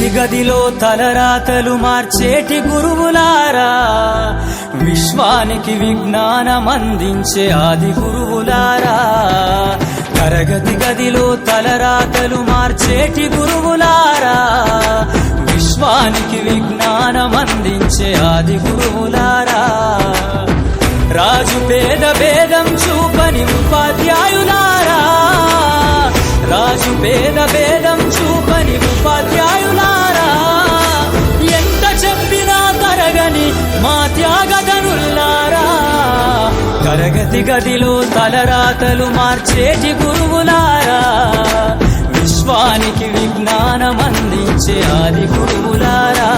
తరగతి గదిలో తలరాతలు మార్చేటి గురువులారా, విశ్వానికి విజ్ఞానం అందించే ఆది గురువులారా. తరగతి గదిలో తలరాతలు మార్చేటి గురువులారా, విశ్వానికి విజ్ఞానం అందించే ఆది గురువులారా. రాజు పేద భేదం చూపని ఉపాధ్యాయులారా, రాజు పేద భేదం చూపని ఉపాధ్యాయులారా. ఎంత చెప్పినా తరగని మా త్యాగధనులారా, తరగతి గదిలో తలరాతలు మార్చేటి గురువులారా, విశ్వానికి విజ్ఞానం అందించే ఆది గురువులారా.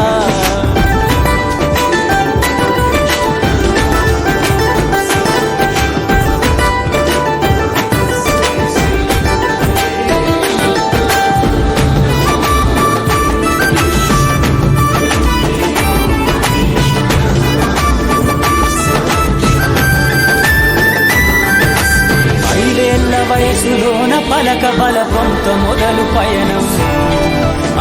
వయసులోన పలక బలపంతో మొదలు పయనం,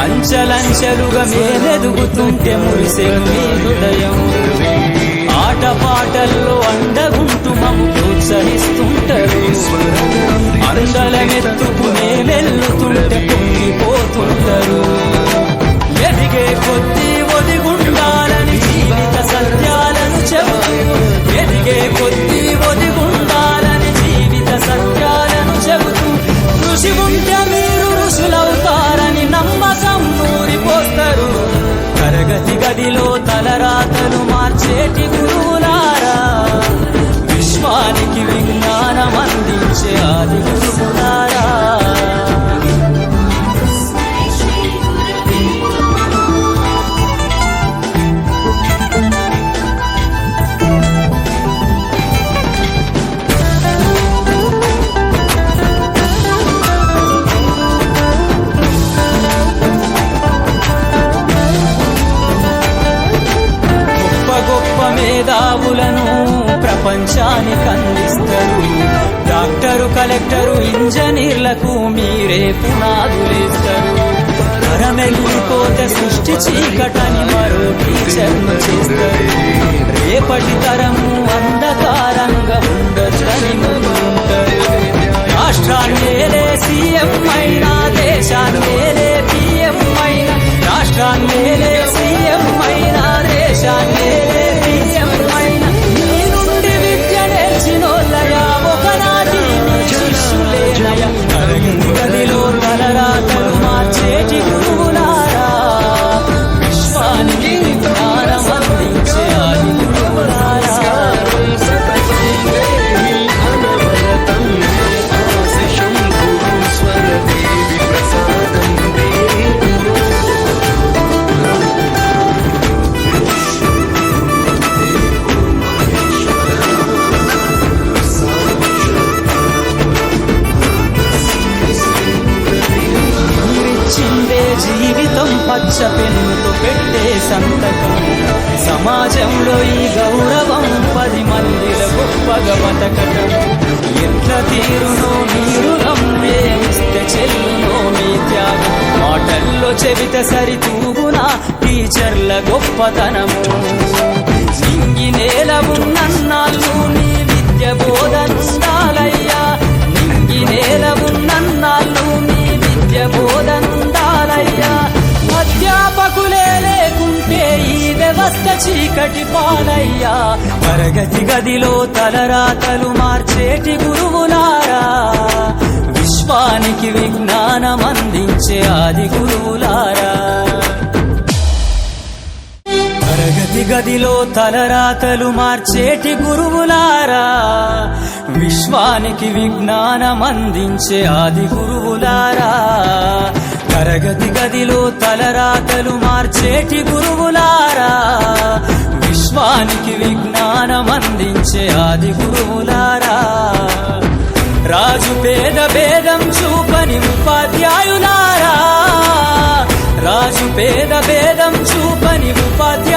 అంచలంచెలుగా మేలెదుగుతుంటే మురిసెను మీ హృదయం. ఆటపాటల్లో అండగుంటూ మమ్ము ప్రోత్సహిస్తుంటారు, అందలమెత్తుకు మేలెల్లుతుంటే పొంగిపోతుంటారు. ఎదిగే కొద్దీ ఒదిగుండాలని జీవిత సత్యాలను చెబుతూ, ఎదిగే కొద్దీ ఒదిగుండాలని జీవిత సత్యాలను చెబుతూ, ఋషి ఉంటే మీరు ఋషులవుతారని నమ్మకం నూరిపోస్తారు. తరగతి గదిలో తలరాతలు మార్చేటి గురువులారా, విశ్వానికి విజ్ఞానం అందించే ఆది గురువులారా. మేధావులను ప్రపంచానికి అందిస్తారు, డాక్టరు కలెక్టరు ఇంజనీర్లకు మీరే పునాదులేస్తారు. తరమెల్లిపోతే సృష్టి చీకటని మరో టీచర్ను చేస్తారు. రేపటి తరము అంధకారంగా ఉండొచ్చని ముందుంటారు. రాష్ట్రాన్నేలే సీఎం అయినా, దేశాన్నేలే పిఎం అయినా, రాష్ట్రాన్నేలే సీఎం అయినా, దేశాన్నేలే పిఎం అయినా, నీ నుండి విద్య నేర్చినోళ్ళయా ఒకనాటి నీ శిష్యులేనయా. తరగతి గదిలో తలరాతలు మార్చేటి గురువులారా, విశ్వానికి విజ్ఞానం అందించే ఆది గురువులారా. జీవితం పచ్చ పెన్నుతో పెట్టే సంతకం, సమాజంలో ఈ గౌరవం 10 మందిల గొప్పగా బతకటం. ఎట్ల తీరునో మీరు ఏమిస్తే చెల్లునో మీ త్యాగం, మాటల్లో చెబితే సరితూగునా టీచర్ల గొప్పతనము. నింగి నేల ఉన్నన్నాళ్ళు నీ విద్య బోధనుండాలయ్యా, నింగి నేల ఉన్నన్నాళ్ళు నీ విద్య బోధనుండాలయ్యా. అధ్యాపకులే లేకుంటే ఈ వ్యవస్థ చీకటి పాలయ్యా. తరగతి గదిలో తలరాతలు మార్చేటి గురువులారా, విశ్వానికి విజ్ఞానం అందించే ఆది గురువులారా. తరగతి గదిలో తలరాతలు మార్చేటి గురువులారా, విశ్వానికి విజ్ఞానం అందించే ఆది గురువులారా. తరగతి గదిలో తలరాతలు మార్చేటి గురువులారా, విశ్వానికి విజ్ఞానం అందించే ఆది గురువులారా. రాజు పేద భేదం చూపని ఉపాధ్యాయులారా, రాజు పేద భేదం చూపని ఉపాధ్యాయులారా.